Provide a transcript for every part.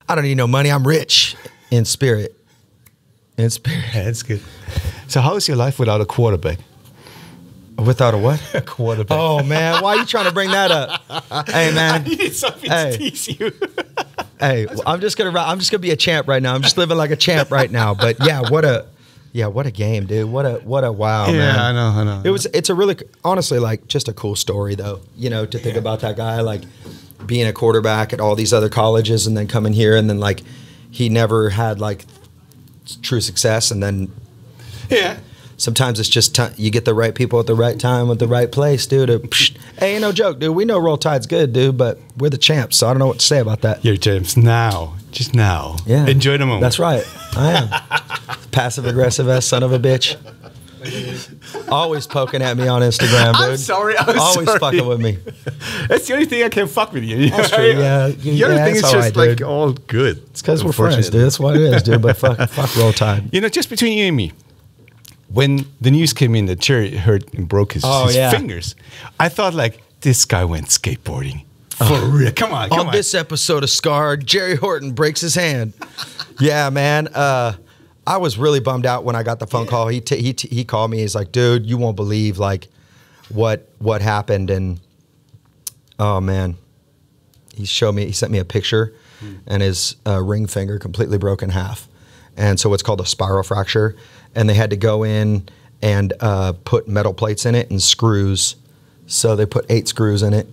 I don't need no money. I'm rich in spirit. In spirit. Yeah, that's good. So how is your life without a quarterback? Without a what? A quarterback. Oh, man. Why are you trying to bring that up? Hey, man. I needed something to tease you. Hey, I'm just gonna be a champ right now. I'm just living like a champ right now. But yeah, what a game, dude. What a wow, man. Yeah, I know. It's a really, honestly, like, just a cool story, though. You know, to think about that guy, like, being a quarterback at all these other colleges and then coming here and then, like, he never had, like, true success. And then sometimes it's just you get the right people at the right time at the right place, dude. Hey, ain't no joke, dude. We know Roll Tide's good, dude, but we're the champs, so I don't know what to say about that. You're champs now. Just now. Yeah. Enjoy the moment. That's right. I am. Passive-aggressive ass son of a bitch. Always poking at me on Instagram, dude. I'm sorry. Always fucking with me. That's the only thing I can fuck with you. That's true, yeah. The other thing is just like all good. It's because we're friends, dude. That's what it is, dude. But fuck Roll Tide. You know, just between you and me, when the news came in that Jerry Horton broke his fingers, I thought, like, this guy went skateboarding. For real. Come on. On this episode of Scarred, Jerry Horton breaks his hand. Yeah, man. I was really bummed out when I got the phone call. He called me. He's like, dude, you won't believe, like, what happened. And oh man, he sent me a picture, and his ring finger completely broke in half, and so it's called a spiral fracture. And they had to go in and put metal plates in it and screws. So they put 8 screws in it.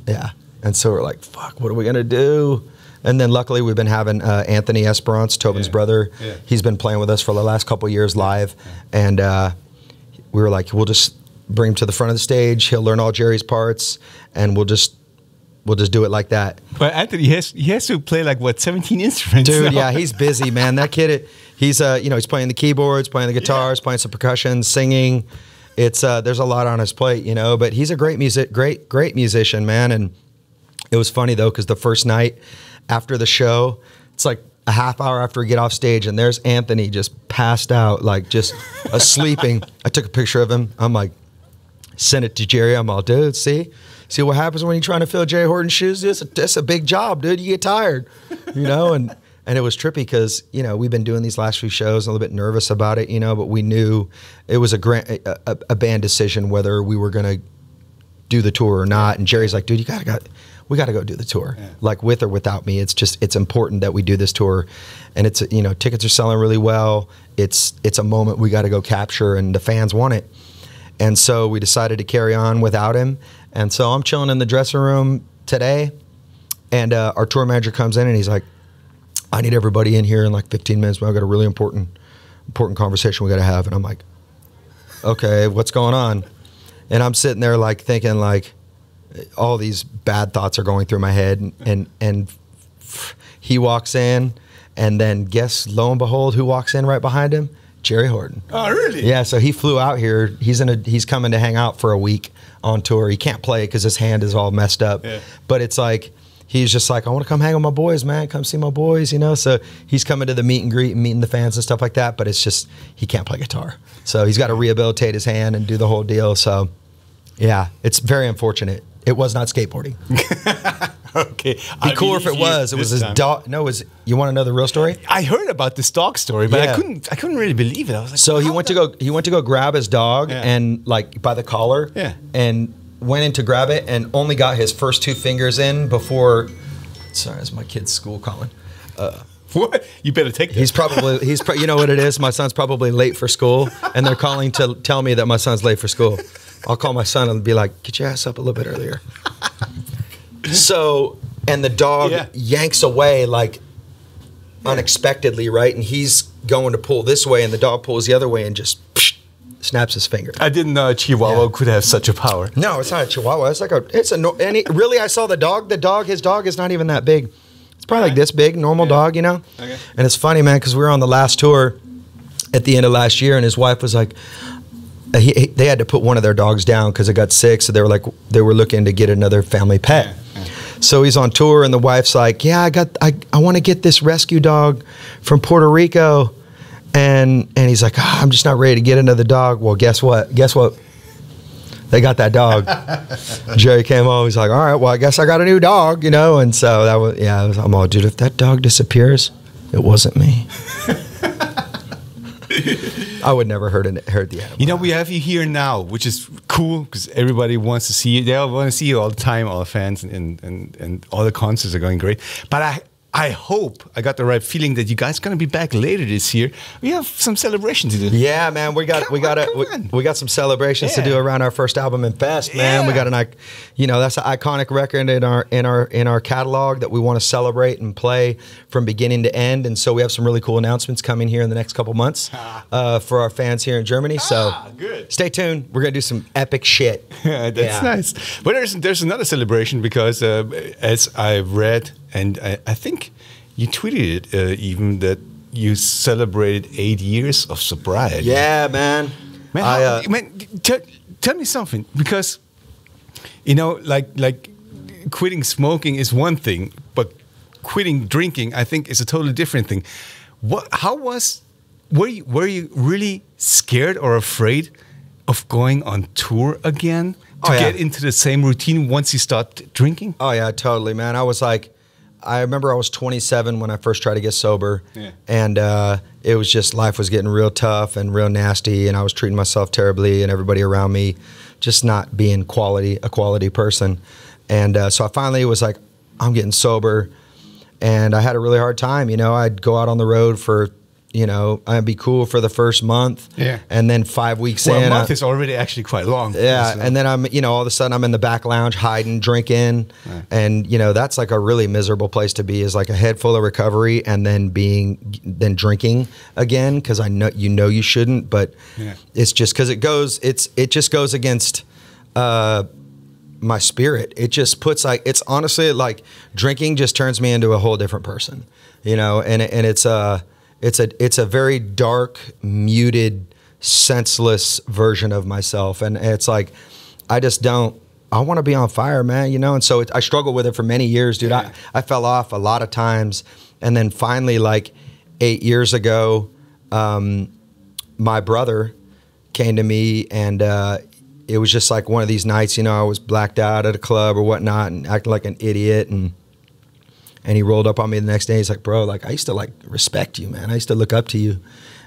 Yeah. And so we're like, fuck, what are we gonna do? And then luckily we've been having Anthony Esperance, Tobin's brother. Yeah. He's been playing with us for the last couple of years live. Yeah. And we were like, we'll just bring him to the front of the stage. He'll learn all Jerry's parts, and we'll just do it like that. But Anthony, he has to play like, what, 17 instruments? Dude, now? Yeah, he's busy, man. That kid, he's he's playing the keyboards, playing the guitars, playing some percussion, singing. It's there's a lot on his plate, you know. But he's a great musician, man. And it was funny though, because the first night after the show, it's like a half hour after we get off stage, and there's Anthony just passed out, like just sleeping. I took a picture of him. I'm like, sent it to Jerry. I'm all, dude, see what happens when you're trying to fill Jerry Horton's shoes? That's a big job, dude. You get tired, you know. And it was trippy because, you know, we've been doing these last few shows, a little bit nervous about it, you know, but we knew it was a band decision whether we were going to do the tour or not. And Jerry's like, dude, we got to go do the tour, like with or without me. It's important that we do this tour, and it's, you know, tickets are selling really well. It's a moment we got to go capture, and the fans want it. And so we decided to carry on without him. And so I'm chilling in the dressing room today, and our tour manager comes in and he's like, I need everybody in here in like 15 minutes. I've got a really important conversation we got to have. And I'm like, okay, what's going on? And I'm sitting there like thinking, like, all these bad thoughts are going through my head, and he walks in, and then guess, lo and behold, who walks in right behind him? Jerry Horton. Oh, really? Yeah, so he flew out here. He's coming to hang out for a week on tour. He can't play because his hand is all messed up. Yeah. But it's like, he's just like, I want to come hang with my boys, man. Come see my boys, you know? So he's coming to the meet and greet and meeting the fans and stuff like that, but it's just, he can't play guitar. So he's got to rehabilitate his hand and do the whole deal. So yeah, it's very unfortunate. It was not skateboarding. Okay. Be cooler if it was. It was his dog. No, you want to know the real story? I heard about this dog story, but I couldn't really believe it. I was like, so he went to go grab his dog and like by the collar and went in to grab it and only got his first 2 fingers in before. Sorry, it's my kid's school calling. What? You better take this. You know what it is? My son's probably late for school, and they're calling to tell me that my son's late for school. I'll call my son and be like, get your ass up a little bit earlier. So, and the dog yanks away like unexpectedly, right? And he's going to pull this way, and the dog pulls the other way and just snaps his finger. I didn't know a Chihuahua could have such a power. No, it's not a Chihuahua. It's like really, I saw the dog. His dog is not even that big. It's probably like this big, normal dog, you know? Okay. And it's funny, man, because we were on the last tour at the end of last year, and his wife was like, they had to put one of their dogs down because it got sick, so they were looking to get another family pet. So he's on tour, and the wife's like, yeah, I want to get this rescue dog from Puerto Rico. And he's like, I'm just not ready to get another dog. Well, guess what? They got that dog. Jerry came home. He's like, all right, well, I guess I got a new dog, you know? And so that was, yeah, I'm all, dude, if that dog disappears, it wasn't me. I would never hurt the animal. You know, we have you here now, which is cool because everybody wants to see you. They all want to see you all the time, all the fans, and all the concerts are going great. But I hope I got the right feeling that you guys are going to be back later this year. We have some celebrations to do. Yeah, man, we got some celebrations to do around our first album and fest, man. We got that's an iconic record in our catalog that we want to celebrate and play from beginning to end. And so we have some really cool announcements coming here in the next couple months for our fans here in Germany. So good. Stay tuned. We're gonna do some epic shit. That's nice. But there's another celebration because as I've read. And I think you tweeted it even that you celebrated 8 years of sobriety. Yeah, man. Tell me something, because you know, like quitting smoking is one thing, but quitting drinking, I think, is a totally different thing. Were you really scared or afraid of going on tour again to get into the same routine once you start drinking? Oh yeah, totally, man. I remember I was 27 when I first tried to get sober, and it was just, life was getting real tough and real nasty, and I was treating myself terribly, and everybody around me just not being a quality person. And so I finally was like, I'm getting sober, and I had a really hard time. You know, I'd go out on the road for, you know, I'd be cool for the first month, and then 5 weeks in, a month is already actually quite long. Yeah, so. And then all of a sudden I'm in the back lounge hiding, drinking, and you know, that's like a really miserable place to be, is like a head full of recovery and then drinking again, because I know you shouldn't, but it's just because it just goes against my spirit. It just puts it's honestly like drinking just turns me into a whole different person, you know, and it's a very dark, muted, senseless version of myself, and it's like I want to be on fire, man, you know. And so I struggled with it for many years, dude. I fell off a lot of times, and then finally, like 8 years ago, my brother came to me, and it was just like one of these nights, you know, I was blacked out at a club or whatnot and acting like an idiot, and he rolled up on me the next day. He's like, bro, like, I used to like respect you, man. I used to look up to you.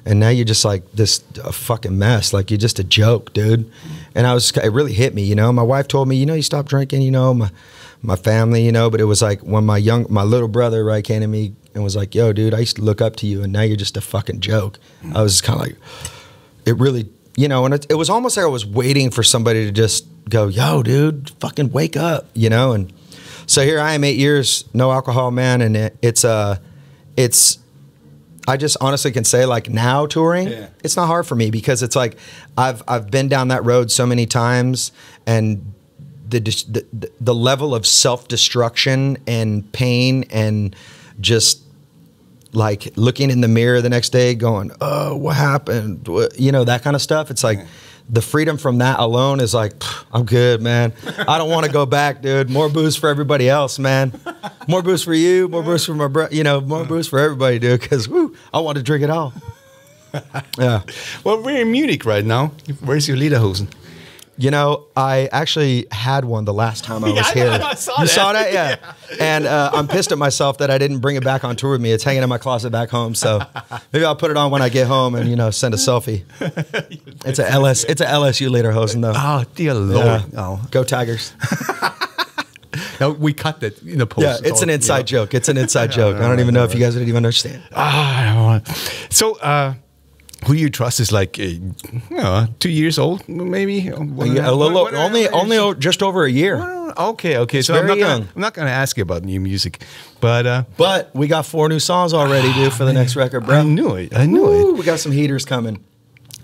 And now you're just like a fucking mess. Like, you're just a joke, dude. And it really hit me, you know. My wife told me, you know, you stopped drinking, you know, my family, you know. But it was like when my little brother, right, came to me and was like, yo, dude, I used to look up to you, and now you're just a fucking joke. I was kind of like, it really, you know, and it was almost like I was waiting for somebody to just go, yo, dude, fucking wake up, you know. And so here I am, 8 years, no alcohol, man, and I just honestly can say, like, now touring, it's not hard for me, because it's like I've been down that road so many times, and the level of self-destruction and pain and just like looking in the mirror the next day going, oh, what happened? You know, that kind of stuff. It's like the freedom from that alone is like, I'm good, man. I don't want to go back, dude. More booze for everybody else, man. More booze for you, more booze for my brother, you know, more booze for everybody, dude, because I want to drink it all. Yeah. Well, we're in Munich right now. Where's your lederhosen? You know, I actually had one the last time I was here. I saw that. You saw that? Yeah. And I'm pissed at myself that I didn't bring it back on tour with me. It's hanging in my closet back home. So maybe I'll put it on when I get home and, you know, send a selfie. It's a LSU lederhosen, though. Oh, dear Lord. Yeah. Oh. Go Tigers. No, we cut that in the post. Yeah, it's an inside joke. It's an inside joke. I don't even know if you guys would even understand. So, who you trust is like, 2 years old, maybe? Only just over a year. Okay. So I'm not going to ask you about new music, but we got 4 new songs already, dude, for the next record, bro. I knew it. We got some heaters coming.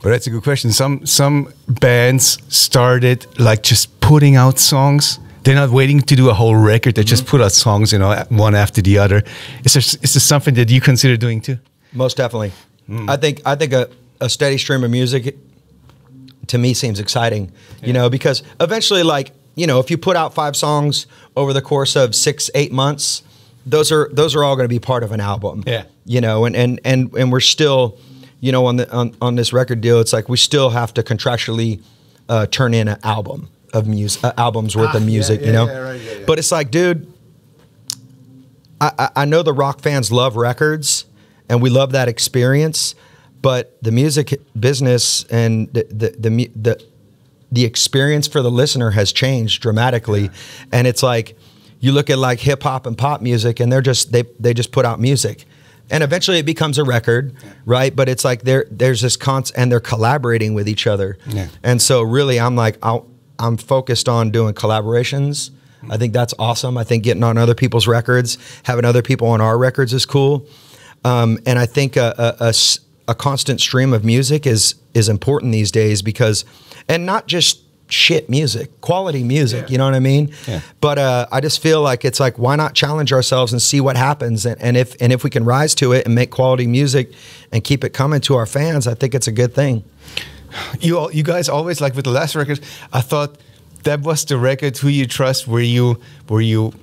But that's a good question. Some bands started like just putting out songs. They're not waiting to do a whole record. They just put out songs, you know, one after the other. Is there something that you consider doing too? Most definitely. I think a steady stream of music, to me, seems exciting, you know, because eventually, like, you know, if you put out 5 songs over the course of 6-8 months, those are all going to be part of an album. Yeah. You know, and we're still, you know, on this record deal, it's like we still have to contractually turn in an album of music, albums worth of music, you know? But it's like, dude, I know the rock fans love records and we love that experience, but the music business and the experience for the listener has changed dramatically. And it's like, you look at like hip hop and pop music and they just put out music. And eventually it becomes a record, right? But it's like there's this and they're collaborating with each other. Yeah. And so really I'm like, I'm focused on doing collaborations. I think that's awesome. I think getting on other people's records, having other people on our records is cool. And I think a constant stream of music is important these days because, and not just shit music, quality music, you know what I mean? Yeah. But I just feel like it's like, why not challenge ourselves and see what happens? And if we can rise to it and make quality music and keep it coming to our fans, I think it's a good thing. You guys always, like with the last record, I thought that was the record, Who You Trust, where you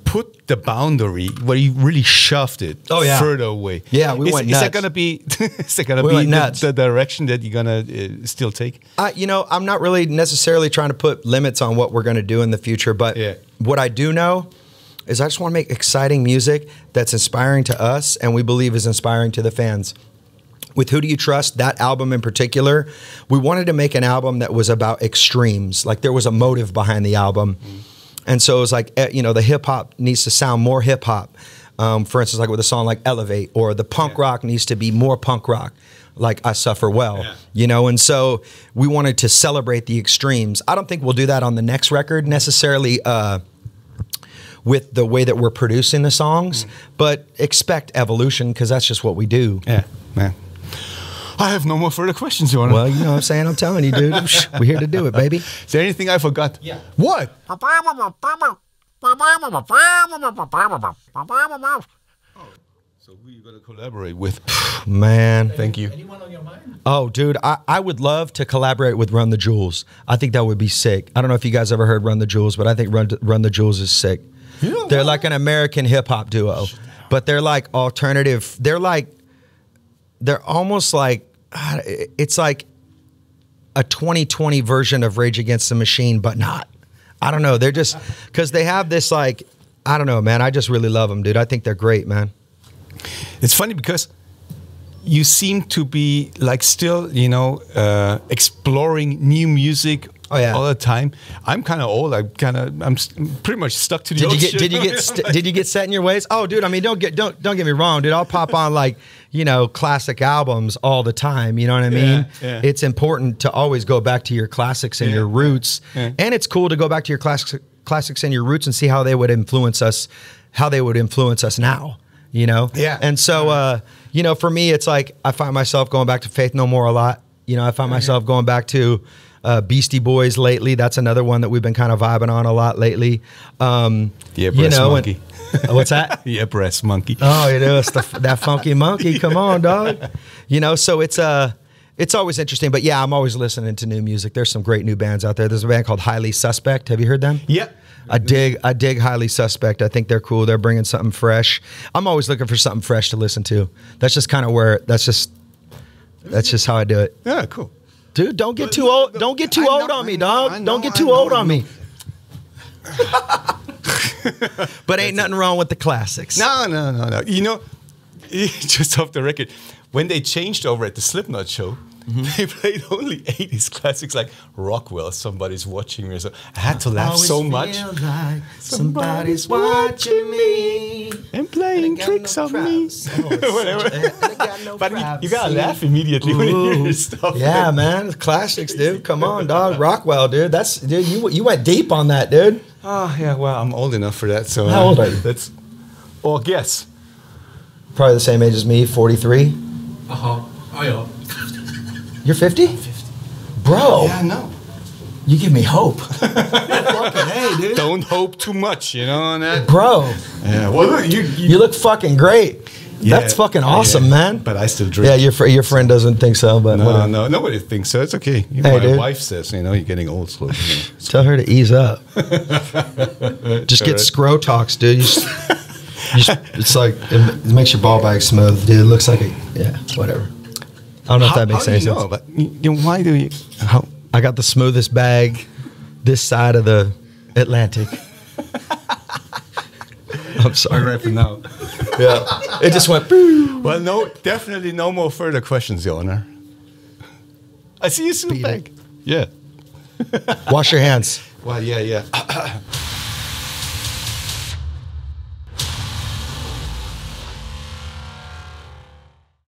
put the boundary, where you really shoved it further away. Yeah, we went nuts. Is that going to be, the direction that you're going to still take? You know, I'm not really necessarily trying to put limits on what we're going to do in the future, but what I do know is I just want to make exciting music that's inspiring to us and we believe is inspiring to the fans. With Who Do You Trust, that album in particular, we wanted to make an album that was about extremes. Like there was a motive behind the album. And so it was like, you know, the hip hop needs to sound more hip hop. For instance, like with a song like Elevate, or the punk rock needs to be more punk rock, like I Suffer Well, you know? And so we wanted to celebrate the extremes. I don't think we'll do that on the next record necessarily with the way that we're producing the songs, but expect evolution because that's just what we do. Yeah, man. I have no more further questions, Johanna. Well, you know what I'm saying? I'm telling you, dude. We're here to do it, baby. Is there anything I forgot? Yeah. What? So who are you going to collaborate with? Man. Thank you. Anyone on your mind? Oh, dude, I would love to collaborate with Run the Jewels. I think that would be sick. I don't know if you guys ever heard Run the Jewels, but I think Run the Jewels is sick. Yeah, they're like an American hip-hop duo, but they're like alternative. They're almost like, it's like a 2020 version of Rage Against the Machine, but not. I don't know. They're just, because they have this like, I don't know, man. I just really love them, dude. I think they're great, man. It's funny because you seem to be like still, you know, exploring new music all the time. I'm kind of old. I'm pretty much stuck to the old shit. Did you get set in your ways? Oh, dude. I mean, don't get me wrong, dude. I'll pop on like, you know, classic albums all the time. You know what I mean? Yeah. It's important to always go back to your classics and your roots, and it's cool to go back to your classics and your roots and see how they would influence us, now. You know? Yeah. And so, you know, for me, it's like I find myself going back to Faith No More a lot. You know, I find myself going back to Beastie Boys lately. That's another one that we've been kind of vibing on a lot lately. Breast Monkey. What's that? Yeah, Breast Monkey. Oh, it is that funky monkey. Come on, dog. You know, so it's always interesting. But yeah, I'm always listening to new music. There's some great new bands out there. There's a band called Highly Suspect. Have you heard them? Yeah. I dig Highly Suspect. I think they're cool. They're bringing something fresh. I'm always looking for something fresh to listen to. That's just kind of where. That's just how I do it. Yeah, cool. Dude, don't get too old. Don't get too old on me, dog. Don't get too old on me. But ain't nothing wrong with the classics. No. You know, just off the record, when they changed over at the Slipknot show, they played only 80s classics like Rockwell, Somebody's Watching Me. So I had to laugh so much. Like somebody's watching me and playing tricks on me. Whatever. But you gotta laugh immediately when you hear this stuff. Yeah, man. It's classics, dude. Come on, dog. Rockwell, dude. Dude, you went deep on that, dude. Oh, yeah, well, I'm old enough for that. So how old are you? Guess. Probably the same age as me, 43. Oh, yeah. You're 50? 50. Bro. Yeah, I know. You give me hope. Fucking hey, dude. Don't hope too much, you know, on that. Bro. Yeah, well, look, you look fucking great. Yeah, that's fucking awesome, man. But I still drink. Yeah, your friend doesn't think so, but no, nobody thinks so. It's okay. My wife says, you know, you're getting old slowly. You know. Tell her to ease up. Just get scro talks, dude. It's like it makes your ball bag smooth, dude. It looks like whatever. I don't know if that makes any sense. But why do you? I got the smoothest bag this side of the Atlantic. I'm sorry. Right for now. Yeah, it just went. Boo. Well, no, definitely no more further questions, Your Honor. I see you soon Beat back. it. Yeah. Wash your hands. Well, yeah.